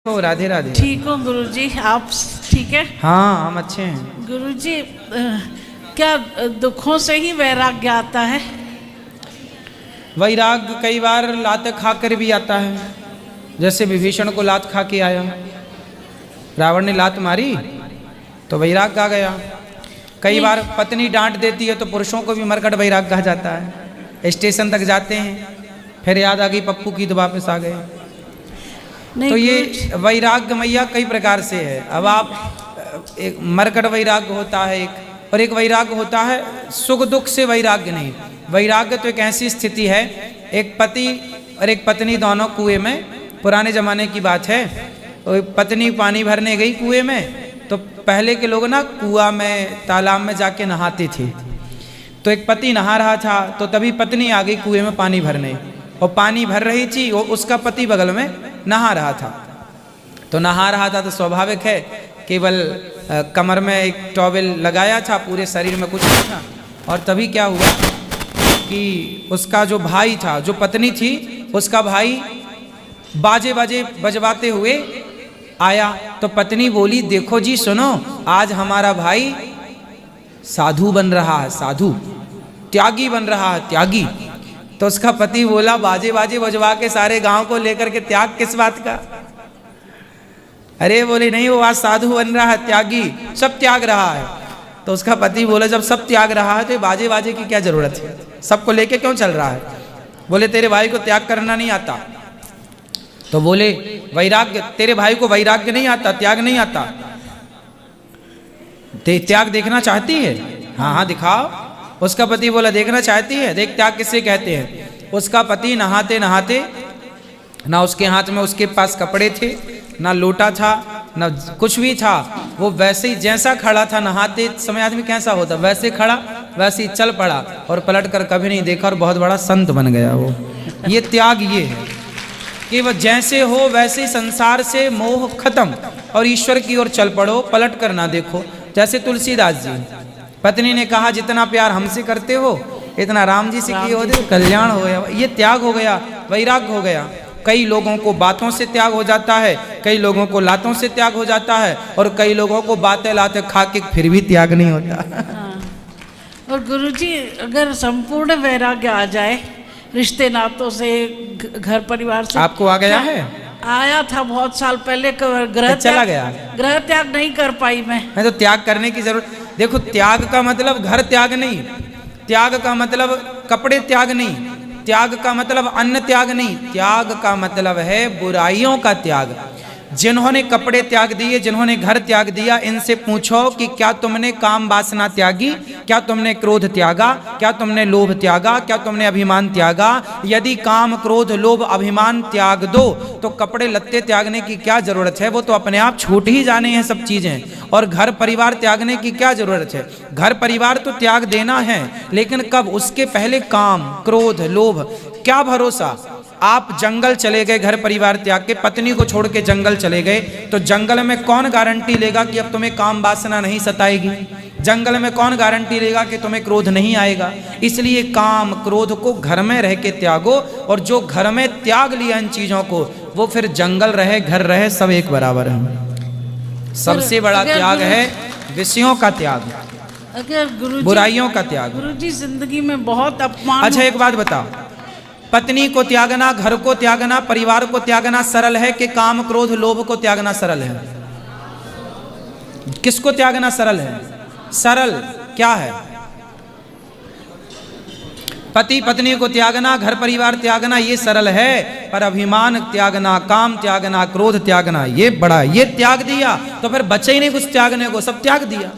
तो राधे राधे। ठीक हो गुरुजी, आप ठीक है? हाँ हम अच्छे हैं गुरुजी। क्या दुखों से ही वैराग्य आता है? वैराग्य कई बार लात खाकर भी आता है। जैसे विभीषण को लात खा के आया, रावण ने लात मारी तो वैराग्य आ गया। कई बार पत्नी डांट देती है तो पुरुषों को भी मरकट वैराग्य कहा जाता है। स्टेशन तक जाते हैं, फिर याद आ गई पप्पू की तो वापस आ गए। तो ये वैराग्य मैया कई प्रकार से है। अब आप एक मरकट वैराग्य होता है एक, और एक वैराग्य होता है सुख दुख से वैराग्य नहीं। वैराग्य तो एक ऐसी स्थिति है, एक पति और एक पत्नी दोनों कुएं में, पुराने जमाने की बात है, तो पत्नी पानी भरने गई कुएं में, तो पहले के लोग ना कुआं में तालाब में जाके नहाते थे। तो एक पति नहा रहा था तो तभी पत्नी आ गई कुएं में पानी भरने, और पानी भर रही थी और उसका पति बगल में नहा रहा था। तो नहा रहा था तो स्वाभाविक है केवल कमर में एक टॉवेल लगाया था, पूरे शरीर में कुछ नहीं था। और तभी क्या हुआ कि उसका जो भाई था, जो पत्नी थी, उसका भाई बाजे बाजे बजवाते हुए आया। तो पत्नी बोली, देखो जी सुनो, आज हमारा भाई साधु बन रहा है, साधु त्यागी बन रहा है, त्यागी। तो उसका पति बोला, बाजे बाजे बजवा के सारे गांव को लेकर के त्याग किस बात का? अरे बोले नहीं, वो आज साधु बन रहा है, त्यागी, सब त्याग रहा है। तो उसका पति बोला, जब सब त्याग रहा है तो बाजे बाजे की क्या जरूरत है, सबको लेके क्यों चल रहा है? बोले तेरे भाई को त्याग करना नहीं आता। तो बोले वैराग्य, तेरे भाई को वैराग्य नहीं आता, त्याग नहीं आता, त्याग देखना चाहती है? हाँ हाँ दिखाओ। उसका पति बोला, देखना चाहती है, देख त्याग किसे कहते हैं। उसका पति नहाते नहाते, ना उसके हाथ में उसके पास कपड़े थे, ना लोटा था, ना कुछ भी था, वो वैसे ही जैसा खड़ा था, नहाते समय आदमी कैसा होता वैसे खड़ा, वैसे ही चल पड़ा और पलट कर कभी नहीं देखा, और बहुत बड़ा संत बन गया वो। ये त्याग ये है कि वह जैसे हो वैसे संसार से मोह खत्म और ईश्वर की ओर चल पड़ो, पलट कर ना देखो। जैसे तुलसीदास जी, पत्नी ने कहा जितना प्यार हमसे करते हो इतना राम जी से किए हो तो कल्याण हो गया। ये त्याग हो गया, वैराग्य हो गया। कई लोगों को बातों से त्याग हो जाता है, कई लोगों को लातों से त्याग हो जाता है, और कई लोगों को बातें लाते खा के फिर भी त्याग नहीं होता। हाँ। और गुरुजी, अगर संपूर्ण वैराग्य आ जाए रिश्ते नातों से, घर परिवार से, आपको आ गया है? आया था बहुत साल पहले, ग्रह चला गया। ग्रह त्याग नहीं कर पाई मैं। तो त्याग करने की जरूरत, देखो त्याग का मतलब घर त्याग नहीं, त्याग का मतलब कपड़े त्याग नहीं, त्याग का मतलब अन्न त्याग नहीं, त्याग का मतलब है बुराइयों का त्याग। जिन्होंने कपड़े त्याग दिए, जिन्होंने घर त्याग दिया, इनसे पूछो कि क्या तुमने काम वासना त्यागी, क्या तुमने क्रोध त्यागा, क्या तुमने लोभ त्यागा, क्या तुमने अभिमान त्यागा? यदि काम क्रोध लोभ अभिमान त्याग दो तो कपड़े लत्ते त्यागने की क्या जरूरत है? वो तो अपने आप छूट ही जाने हैं सब चीजें। और घर परिवार त्यागने की क्या जरूरत है? घर परिवार तो त्याग देना है, लेकिन कब? उसके पहले काम क्रोध लोभ। क्या भरोसा, आप जंगल चले गए घर परिवार त्याग के, पत्नी को छोड़ के जंगल चले गए, तो जंगल में कौन गारंटी लेगा कि अब तुम्हें काम वासना नहीं सताएगी? जंगल में कौन गारंटी लेगा कि तुम्हें क्रोध नहीं आएगा? इसलिए काम क्रोध को घर में रह के त्यागो, और जो घर में त्याग लिया इन चीजों को, वो फिर जंगल रहे घर रहे सब एक बराबर है। सबसे बड़ा त्याग है विषयों का त्याग, अगर गुरुजी, बुराइयों का त्याग। गुरुजी जिंदगी में बहुत अपमान। अच्छा एक बात बताओ, पत्नी को त्यागना, घर को त्यागना, परिवार को त्यागना सरल है कि काम क्रोध लोभ को त्यागना सरल है? किसको त्यागना सरल है? सरल क्या है? पति पत्नी को त्यागना, घर परिवार त्यागना, ये सरल है। पर अभिमान त्यागना, काम त्यागना, क्रोध त्यागना, ये बड़ा, ये त्याग दिया तो फिर बचे ही नहीं कुछ त्यागने को, सब त्याग दिया।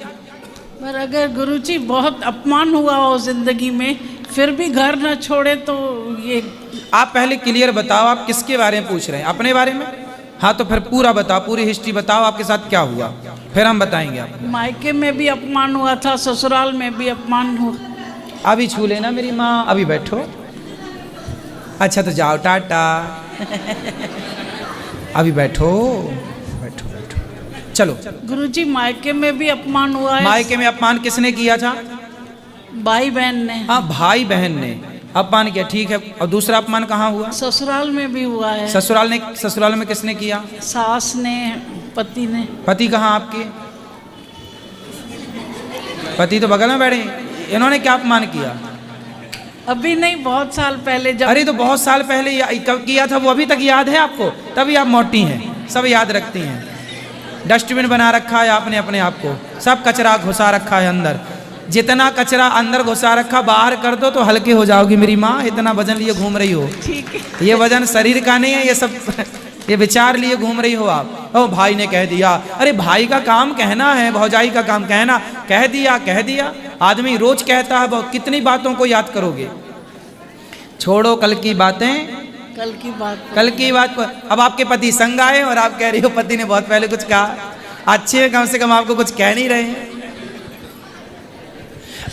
पर अगर गुरुजी बहुत अपमान हुआ हो जिंदगी में, फिर भी घर न छोड़े तो ये। आप पहले क्लियर बताओ, आप किसके बारे में पूछ रहे हैं? अपने बारे में? हाँ तो फिर पूरा बताओ, पूरी हिस्ट्री बताओ, आपके साथ क्या हुआ, फिर हम बताएंगे आपको। मायके में भी अपमान हुआ था, ससुराल में भी अपमान हुआ। अभी छू लेना मेरी माँ, अभी बैठो। अच्छा तो जाओ, टाटा। अभी बैठो बैठो बैठो, चलो। गुरुजी, मायके में भी अपमान हुआ है। मायके में अपमान किसने किया था? भाई बहन ने। हाँ भाई बहन ने। अपमान किया, ठीक है। और दूसरा अपमान कहाँ हुआ? ससुराल में भी हुआ है। ससुराल में किसने किया? सास ने, पति ने। पति कहाँ आपके? पति तो बगल में बैठे हैं। इन्होंने क्या अपमान किया? अभी नहीं, बहुत साल पहले जब। अरे तो बहुत साल पहले कब किया था वो अभी तक याद है आपको? तभी आप मोटी हैं, सब याद रखती हैं। डस्टबिन बना रखा है आपने अपने आप को, सब कचरा घुसा रखा है अंदर। जितना कचरा अंदर घुसा रखा बाहर कर दो तो हल्के हो जाओगी मेरी माँ। इतना वजन लिए घूम रही हो, ठीक है। ये वजन शरीर का नहीं है, ये सब ये विचार लिए घूम रही हो आप। ओ भाई ने कह दिया, अरे भाई का काम कहना है, भौजाई का काम कहना। कह दिया। आदमी रोज कहता है, बहुत कितनी बातों को याद करोगे। छोड़ो कल की बातें, कल की बात पर। अब आपके पति संग आए और आप कह रही हो पति ने बहुत पहले कुछ कहा। अच्छे कम से कम आपको कुछ कह नहीं रहे हैं।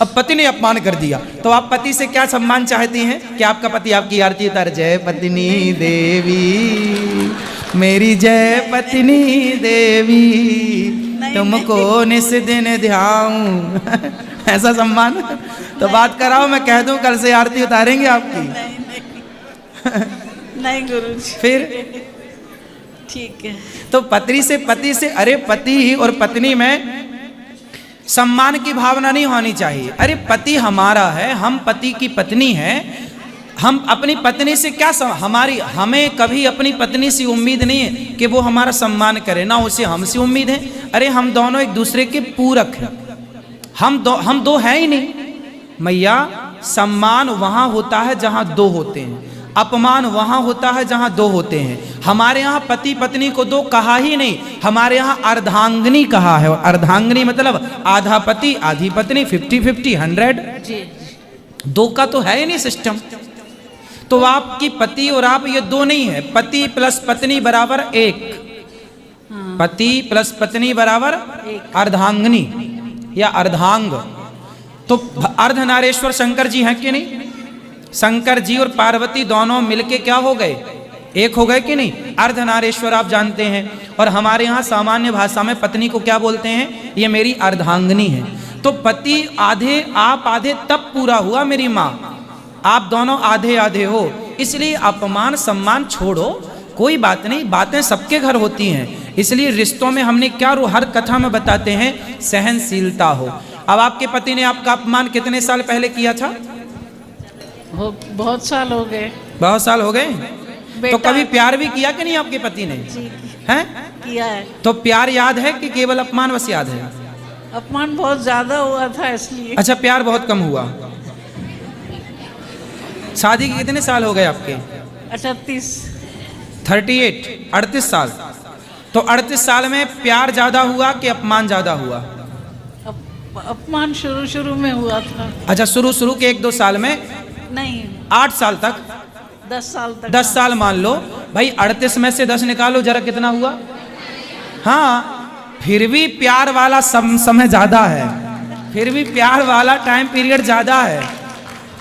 अब पति ने अपमान कर दिया तो आप पति से क्या सम्मान चाहती हैं कि आपका पति आपकी आरती उतारे? जय पत्नी देवी मेरी, जय पत्नी देवी तुमको निस दिन ध्याऊं। ऐसा सम्मान तो बात कराओ, मैं कह दूं कल से आरती उतारेंगे आपकी। नहीं गुरुजी। फिर ठीक है। तो पति से अरे पति और पत्नी में सम्मान की भावना नहीं होनी चाहिए। अरे पति हमारा है, हम पति की पत्नी है, हम अपनी पत्नी से क्या हमें कभी अपनी पत्नी से उम्मीद नहीं है कि वो हमारा सम्मान करे, ना उसे हमसे उम्मीद है। अरे हम दोनों एक दूसरे के पूरक हैं, हम दो हैं ही नहीं। मैया सम्मान वहां होता है जहां दो होते हैं, अपमान वहां होता है जहां दो होते हैं। हमारे यहाँ पति पत्नी को दो कहा ही नहीं, हमारे यहाँ अर्धांगिनी कहा है। अर्धांगिनी मतलब आधा पति आधी पत्नी, 50-50, 100। दो का तो है ही नहीं सिस्टम। तो आपकी पति और आप ये दो नहीं है, पति प्लस पत्नी बराबर एक। पति प्लस पत्नी बराबर अर्धांगिनी या अर्धांग। तो अर्धनारेश्वर शंकर जी हैं कि नहीं? शंकर जी और पार्वती दोनों मिलके क्या हो गए? एक हो गए कि नहीं? अर्धनारेश्वर आप जानते हैं। और हमारे यहाँ सामान्य भाषा में पत्नी को क्या बोलते हैं? ये मेरी अर्धांगिनी है। तो पति आधे आप आधे तब पूरा हुआ मेरी माँ, आप दोनों आधे आधे हो। इसलिए अपमान सम्मान छोड़ो, कोई बात नहीं, बातें सबके घर होती हैं। इसलिए रिश्तों में हमने क्या हर कथा में बताते हैं, सहनशीलता हो। अब आपके पति ने आपका अपमान कितने साल पहले किया था? बहुत साल हो गए। बहुत साल हो गए। तो कभी प्यार भी किया कि नहीं आपके पति ने? हैं? किया है। तो प्यार याद है कि केवल अपमान बस याद है? अपमान बहुत ज्यादा हुआ था इसलिए। अच्छा, प्यार बहुत कम हुआ। शादी के कितने साल हो गए आपके? 38 साल। तो 38 साल में प्यार ज्यादा हुआ कि अपमान ज्यादा हुआ? अपमान शुरू में हुआ था। अच्छा, शुरू के 1-2 साल में नहीं, 8 साल तक, 10 साल मान लो भाई। 38 में से 10 निकालो जरा, कितना हुआ? हाँ, फिर भी प्यार वाला समय ज्यादा है, फिर भी प्यार वाला टाइम पीरियड ज्यादा है।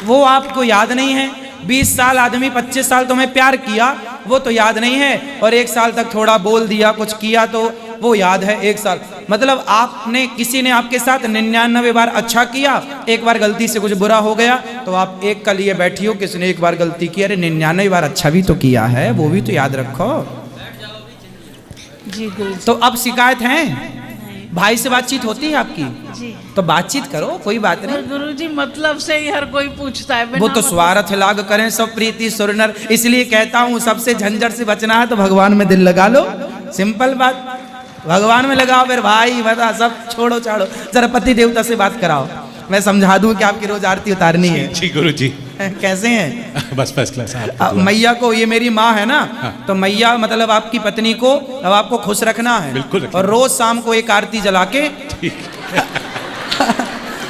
वो आपको याद नहीं है। 20 साल आदमी 25 साल तुम्हें प्यार किया, वो तो याद नहीं है। और 1 साल तक थोड़ा बोल दिया, कुछ किया तो वो याद है 1 साल। मतलब आपने किसी ने आपके साथ 99 बार अच्छा किया, 1 बार गलती से कुछ बुरा हो गया तो आप एक का लिए बैठी हो, किसने 1 बार गलती की, अरे 99 बार अच्छा भी तो किया है, वो भी तो याद रखो जी गुरु। तो अब शिकायत है? भाई से बातचीत होती है आपकी? जी। तो बातचीत करो, कोई बात नहीं। गुरुजी मतलब से ही हर कोई पूछता है। वो तो स्वार्थ लाग करें सब प्रीति सुरनर। इसलिए कहता हूँ सबसे झंझट से बचना है तो भगवान में दिल लगा लो, सिंपल बात। भगवान में लगाओ, फिर भाई बता सब छोड़ो छाड़ो, जरा पति देवता से बात कराओ, मैं समझा दूं कि आपकी रोज आरती उतारनी है। जी गुरु जी। कैसे हैं? बस फर्स्ट क्लास। मैया को, ये मेरी माँ है ना, तो मैया मतलब आपकी पत्नी को अब आपको खुश रखना है। बिल्कुल। और रोज शाम को एक आरती जला के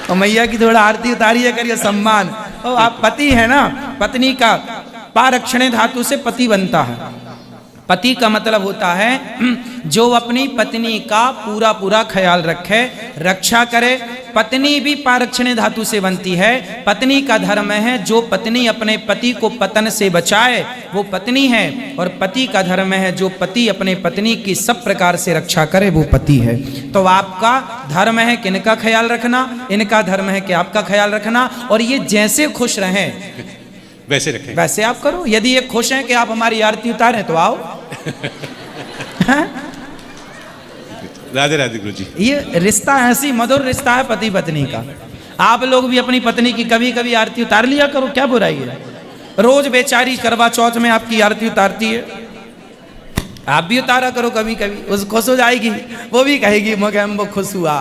और मैया की थोड़ा आरती उतारिए, करिए सम्मान। और आप पति है ना, पत्नी का पारक्षणे धातु से पति बनता है। पति का मतलब होता है जो अपनी पत्नी का पूरा ख्याल रखे, रक्षा करे। पत्नी भी पारक्षणे धातु से बनती है। पत्नी का धर्म है जो पत्नी अपने पति को पतन से बचाए, वो पत्नी है। और पति का धर्म है जो पति अपने पत्नी की सब प्रकार से रक्षा करे, वो पति है। तो आपका धर्म है कि इनका ख्याल रखना, इनका धर्म है कि आपका ख्याल रखना। और ये जैसे खुश रहें, वैसे रखें। वैसे आप करो। यदि ये खुश हैं कि आप हमारी आरती उतारें तो आओ। हैं? राधे राधे गुरुजी। ये रिश्ता ऐसी मधुर रिश्ता है पति पत्नी का। आप लोग भी अपनी पत्नी की कभी कभी आरती उतार लिया करो, क्या बुराई है। रोज बेचारी करवा चौथ में आपकी आरती उतारती है, आप भी उतारा करो कभी कभी, उस खुश हो जाएगी, वो भी कहेगी मगे हम वो खुश हुआ।